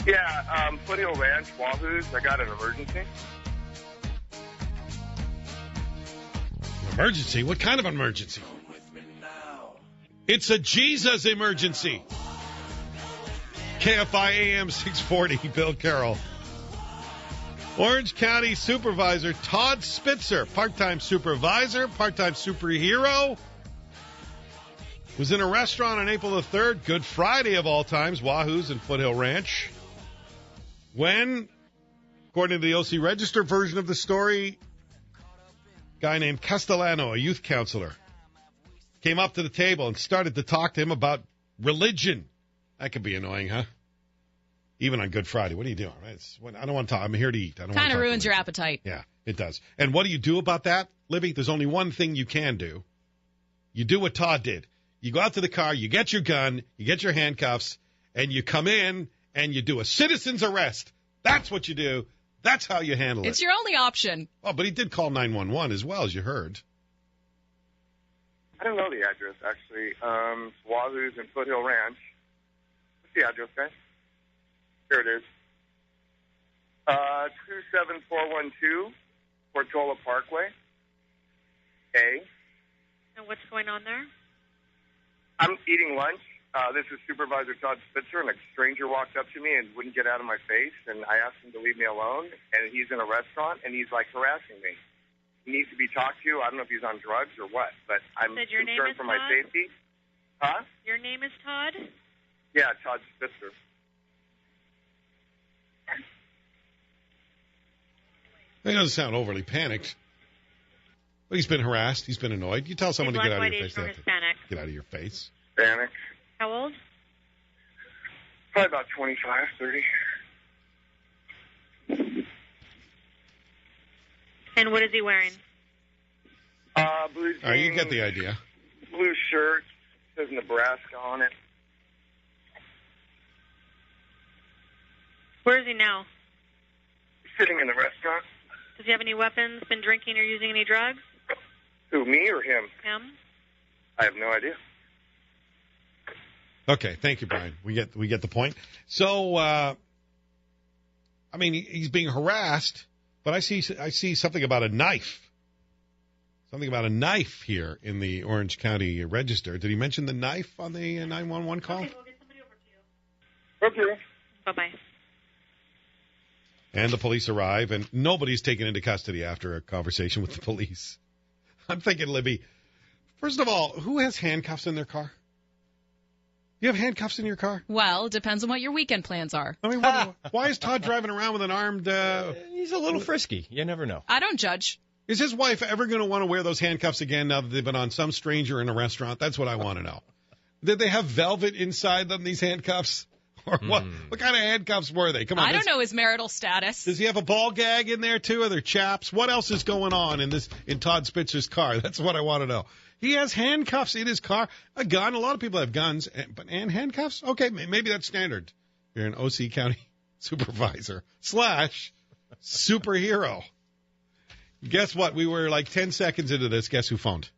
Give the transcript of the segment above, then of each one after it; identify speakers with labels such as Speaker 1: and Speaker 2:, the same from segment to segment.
Speaker 1: Yeah, Foothill Ranch, Wahoo's. I got an emergency.
Speaker 2: Emergency? What kind of emergency? It's a Jesus emergency. KFI AM 640, Bill Carroll. Orange County Supervisor Todd Spitzer, part-time supervisor, part-time superhero, was in a restaurant on April the 3rd, Good Friday of all times, Wahoo's in Foothill Ranch, when, according to the OC Register version of the story, a guy named Castellano, a youth counselor, came up to the table and started to talk to him about religion. That could be annoying, huh? Even on Good Friday. What are you doing? I don't want to talk. I'm here to eat.
Speaker 3: Kind of ruins your appetite.
Speaker 2: Yeah, it does. And what do you do about that, Libby? There's only one thing you can do. You do what Todd did. You go out to the car, you get your gun, you get your handcuffs, and you come in and you do a citizen's arrest. That's what you do. That's how you handle it.
Speaker 3: It's your only option.
Speaker 2: Oh, but he did call 911 as well, as you heard.
Speaker 1: I don't know the address, actually. Wahoo's in Foothill Ranch. What's the address, guys? Here it is. 27412 Portola Parkway. A.
Speaker 4: And what's going on there?
Speaker 1: I'm eating lunch. This is Supervisor Todd Spitzer, and a stranger walked up to me and wouldn't get out of my face, and I asked him to leave me alone, and he's in a restaurant, and he's, like, harassing me. He needs to be talked to. I don't know if he's on drugs or what, but I'm concerned for my safety. Huh?
Speaker 4: Your name is Todd?
Speaker 1: Yeah, Todd Spitzer.
Speaker 2: He doesn't sound overly panicked. But he's been harassed. He's been annoyed. You tell someone to get out of your face.
Speaker 4: Hispanic.
Speaker 2: Get out of your face.
Speaker 1: Hispanic.
Speaker 4: How old?
Speaker 1: Probably about 25, 30.
Speaker 4: And what is he wearing?
Speaker 1: Blue jeans.
Speaker 2: All right, you get the idea.
Speaker 1: Blue shirt. Says Nebraska on it.
Speaker 4: Where is he now?
Speaker 1: Sitting in the restaurant.
Speaker 4: Does he have any weapons, been drinking or using any drugs?
Speaker 1: Who, me or him?
Speaker 4: Him.
Speaker 1: I have no idea.
Speaker 2: Okay, thank you, Brian. We get the point. So, I mean, he's being harassed, but I see something about a knife. Something about a knife here in the Orange County Register. Did he mention the knife on the 911 call?
Speaker 4: Okay, we'll get somebody over to you.
Speaker 1: Okay.
Speaker 4: Bye-bye.
Speaker 2: And the police arrive, and nobody's taken into custody after a conversation with the police. I'm thinking, Libby, first of all, who has handcuffs in their car? You have handcuffs in your car?
Speaker 3: Well, depends on what your weekend plans are.
Speaker 2: I mean, why is Todd driving around with an armed...
Speaker 5: He's a little frisky. You never know.
Speaker 3: I don't judge.
Speaker 2: Is his wife ever going to want to wear those handcuffs again now that they've been on some stranger in a restaurant? That's what I want to know. Did they have velvet inside them, these handcuffs? Or what kind of handcuffs were they? Come on.
Speaker 3: I don't know his marital status.
Speaker 2: Does he have a ball gag in there, too? Are there chaps? What else is going on in Todd Spitzer's car? That's what I want to know. He has handcuffs in his car, a gun. A lot of people have guns, and handcuffs? Okay, maybe that's standard. You're an OC County Supervisor / superhero. Guess what? We were like 10 seconds into this. Guess who phoned?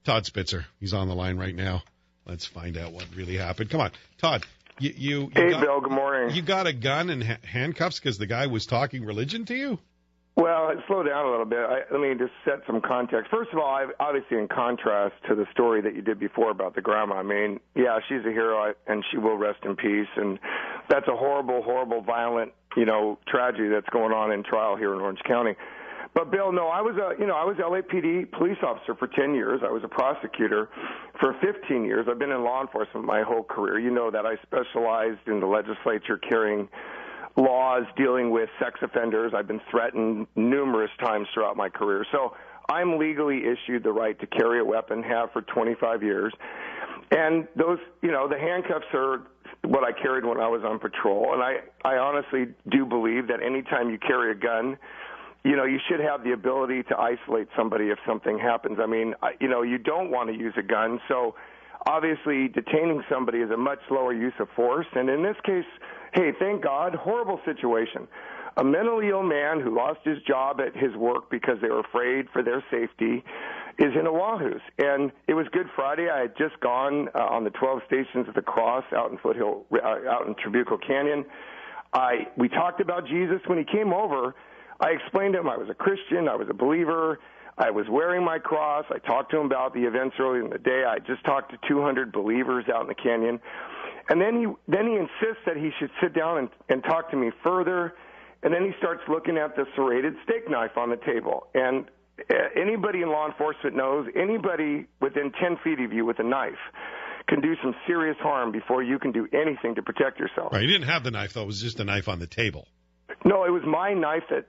Speaker 2: Todd Spitzer. He's on the line right now. Let's find out what really happened. Come on, Todd. Hey,
Speaker 6: Bill, good morning.
Speaker 2: You got a gun and handcuffs because the guy was talking religion to you?
Speaker 6: Well, slow down a little bit. Let me just set some context. First of all, obviously in contrast to the story that you did before about the grandma, I mean, yeah, she's a hero, and she will rest in peace. And that's a horrible, horrible, violent, tragedy that's going on in trial here in Orange County. But Bill, no, I was LAPD police officer for 10 years. I was a prosecutor for 15 years. I've been in law enforcement my whole career. You know that I specialized in the legislature carrying laws dealing with sex offenders. I've been threatened numerous times throughout my career. So I'm legally issued the right to carry a weapon, have for 25 years. And those, the handcuffs are what I carried when I was on patrol. And I honestly do believe that anytime you carry a gun, you should have the ability to isolate somebody if something happens. I mean, you don't want to use a gun, so obviously detaining somebody is a much lower use of force. And in this case, hey, thank God, horrible situation. A mentally ill man who lost his job at his work because they were afraid for their safety is in a Wahoo's. And it was Good Friday. I had just gone on the 12 Stations of the Cross out in out in Trabuco Canyon. We talked about Jesus. When he came over, I explained to him I was a Christian, I was a believer, I was wearing my cross. I talked to him about the events earlier in the day. I just talked to 200 believers out in the canyon. And then he insists that he should sit down and talk to me further. And then he starts looking at the serrated steak knife on the table. And anybody in law enforcement knows anybody within 10 feet of you with a knife can do some serious harm before you can do anything to protect yourself.
Speaker 2: Right, you didn't have the knife, though. It was just a knife on the table.
Speaker 6: No, it was my knife that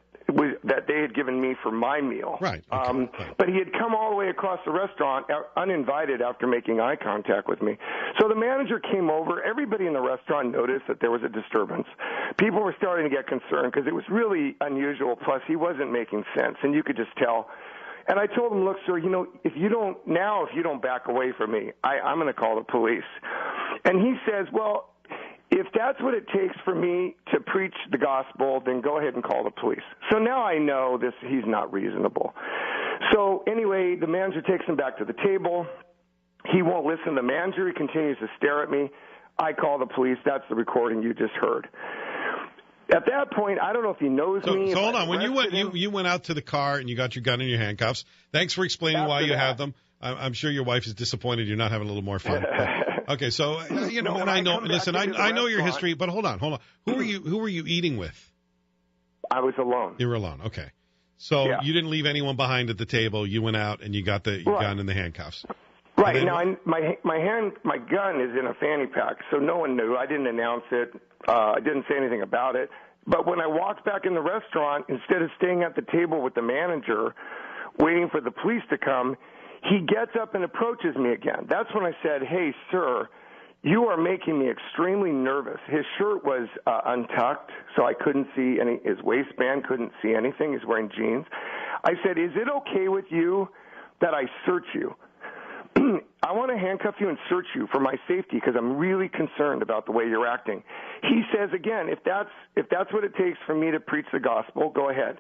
Speaker 6: they had given me for my meal.
Speaker 2: Right. Okay. Right.
Speaker 6: But he had come all the way across the restaurant uninvited after making eye contact with me. So the manager came over. Everybody in the restaurant noticed that there was a disturbance. People were starting to get concerned because it was really unusual. Plus, he wasn't making sense, and you could just tell. And I told him, look, sir, if you don't back away from me, I'm going to call the police. And he says, well, if that's what it takes for me to preach the gospel, then go ahead and call the police. So now I know he's not reasonable. So anyway, the manager takes him back to the table. He won't listen. The manager, he continues to stare at me. I call the police. That's the recording you just heard. At that point, I don't know if he knows me.
Speaker 2: So hold on. When you went out to the car and you got your gun and your handcuffs, thanks for explaining why you have them. I'm sure your wife is disappointed you're not having a little more fun. Okay, so and I know. Listen, I know your history, but hold on. Who were you eating with?
Speaker 6: I was alone.
Speaker 2: You were alone. Okay, so you didn't leave anyone behind at the table. You went out and you got the gun and the handcuffs.
Speaker 6: Right. Then, now, my gun is in a fanny pack, so no one knew. I didn't announce it. I didn't say anything about it. But when I walked back in the restaurant, instead of staying at the table with the manager, waiting for the police to come, he gets up and approaches me again. That's when I said, hey, sir, you are making me extremely nervous. His shirt was untucked, so I couldn't see his waistband, couldn't see anything. He's wearing jeans. I said, is it okay with you that I search you? I want to handcuff you and search you for my safety because I'm really concerned about the way you're acting. He says, again, if that's what it takes for me to preach the gospel, go ahead.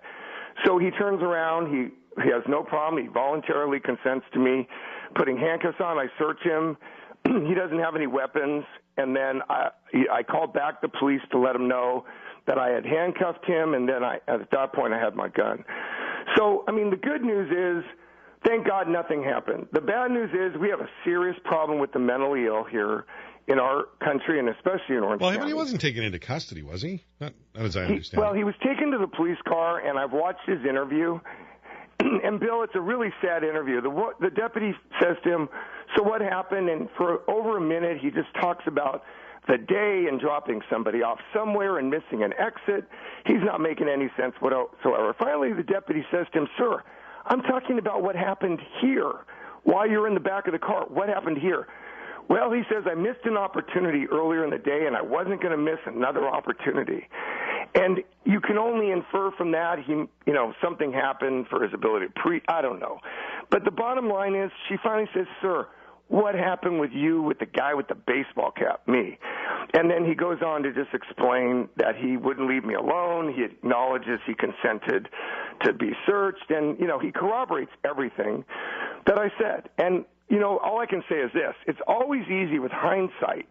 Speaker 6: So he turns around. He has no problem. He voluntarily consents to me putting handcuffs on. I search him. He doesn't have any weapons. And then I called back the police to let him know that I had handcuffed him, and then at that point I had my gun. So, I mean, the good news is, thank God nothing happened. The bad news is we have a serious problem with the mentally ill here in our country, and especially in Orange County.
Speaker 2: Well, he wasn't taken into custody, was he? Not as I understand.
Speaker 6: He was taken to the police car, and I've watched his interview. And, Bill, it's a really sad interview. The deputy says to him, so what happened? And for over a minute, he just talks about the day and dropping somebody off somewhere and missing an exit. He's not making any sense whatsoever. Finally, the deputy says to him, sir, I'm talking about what happened here while you're in the back of the car. What happened here? Well, he says, I missed an opportunity earlier in the day, and I wasn't going to miss another opportunity. And you can only infer from that something happened for his ability to preach. I don't know. But the bottom line is she finally says, sir, what happened with you with the guy with the baseball cap, me? And then he goes on to just explain that he wouldn't leave me alone. He acknowledges he consented to be searched. And, he corroborates everything that I said. And, all I can say is this. It's always easy with hindsight.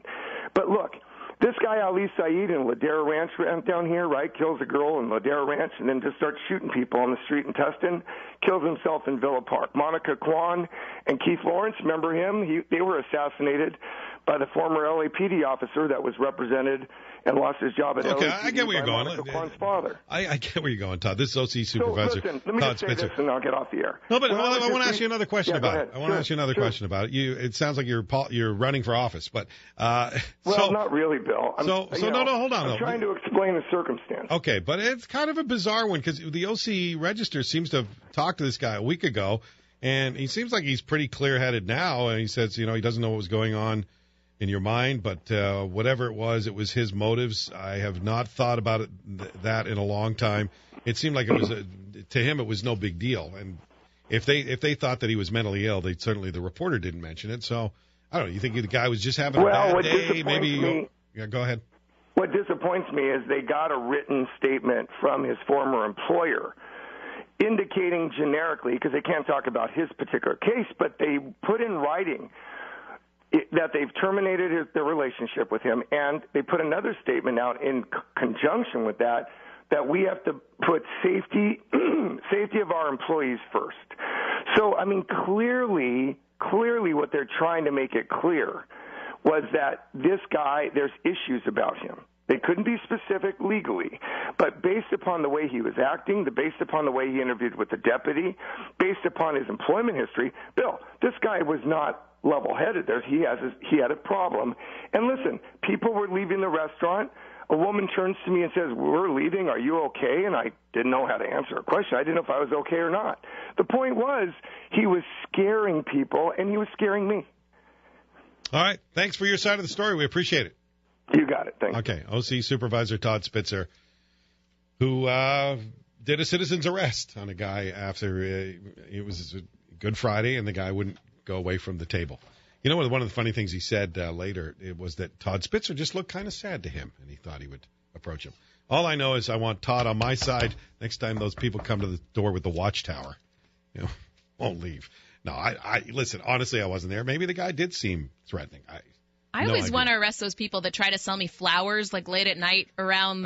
Speaker 6: But look, this guy Ali Saeed in Ladera Ranch down here, right, kills a girl in Ladera Ranch and then just starts shooting people on the street in Tustin, kills himself in Villa Park. Monica Kwan and Keith Lawrence, remember him? They were assassinated by the former LAPD officer that was represented and lost his job at LAPD.
Speaker 2: Okay, I get where you're going.
Speaker 6: Monica Kwan's father.
Speaker 2: I get where you're going, Todd. This is OC Supervisor.
Speaker 6: So listen, let me
Speaker 2: Todd
Speaker 6: just say
Speaker 2: Spitzer.
Speaker 6: this and I'll get off the air.
Speaker 2: No, but I want to ask you another question about it. I want to ask you another question about it. It sounds like you're running for office, but
Speaker 6: not really, Bill.
Speaker 2: Hold on.
Speaker 6: I'm trying to explain the circumstance.
Speaker 2: Okay, but it's kind of a bizarre one because the OC Register seems to have talked to this guy a week ago, and he seems like he's pretty clear-headed now, and he says, he doesn't know what was going on in your mind, but whatever it was his motives. I have not thought about that in a long time. It seemed like it was to him it was no big deal, and if they thought that he was mentally ill, the reporter didn't mention it. So I don't know. You think the guy was just having a bad day? Maybe. Yeah, go ahead.
Speaker 6: What disappoints me is they got a written statement from his former employer indicating generically, because they can't talk about his particular case, but they put in writing that they've terminated their relationship with him, and they put another statement out in conjunction with that we have to put safety of our employees first. So, I mean, clearly what they're trying to make it clear was that this guy, there's issues about him. They couldn't be specific legally, but based upon the way he was acting, based upon the way he interviewed with the deputy, based upon his employment history, Bill, this guy was not level-headed. He had a problem. And listen, people were leaving the restaurant. A woman turns to me and says, "We're leaving. Are you okay?" And I didn't know how to answer a question. I didn't know if I was okay or not. The point was he was scaring people, and he was scaring me.
Speaker 2: All right. Thanks for your side of the story. We appreciate it.
Speaker 6: You got it. Thanks.
Speaker 2: Okay. OC Supervisor Todd Spitzer, who did a citizen's arrest on a guy after it was a Good Friday, and the guy wouldn't go away from the table. You know, one of the funny things he said later, it was that Todd Spitzer just looked kind of sad to him, and he thought he would approach him. All I know is I want Todd on my side next time those people come to the door with the watchtower. You know, won't leave. No, I listen, honestly, I wasn't there. Maybe the guy did seem threatening.
Speaker 3: I always want to arrest those people that try to sell me flowers like late at night around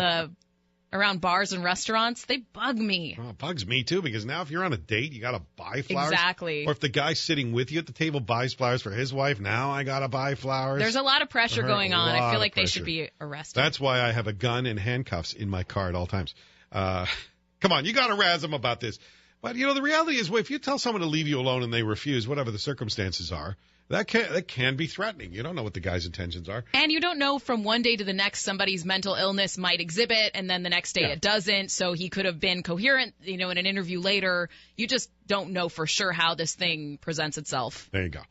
Speaker 3: bars and restaurants. They bug me.
Speaker 2: Well, it bugs me too, because now if you're on a date, you got to buy flowers.
Speaker 3: Exactly.
Speaker 2: Or if the guy sitting with you at the table buys flowers for his wife, now I got to buy flowers.
Speaker 3: There's a lot of pressure going on. I feel like they should be arrested.
Speaker 2: That's why I have a gun and handcuffs in my car at all times. Come on, you got to razz them about this. But, you know, the reality is, if you tell someone to leave you alone and they refuse, whatever the circumstances are, that can be threatening. You don't know what the guy's intentions are.
Speaker 3: And you don't know from one day to the next somebody's mental illness might exhibit, and then the next day it doesn't. So he could have been coherent, you know, in an interview later. You just don't know for sure how this thing presents itself.
Speaker 2: There you go.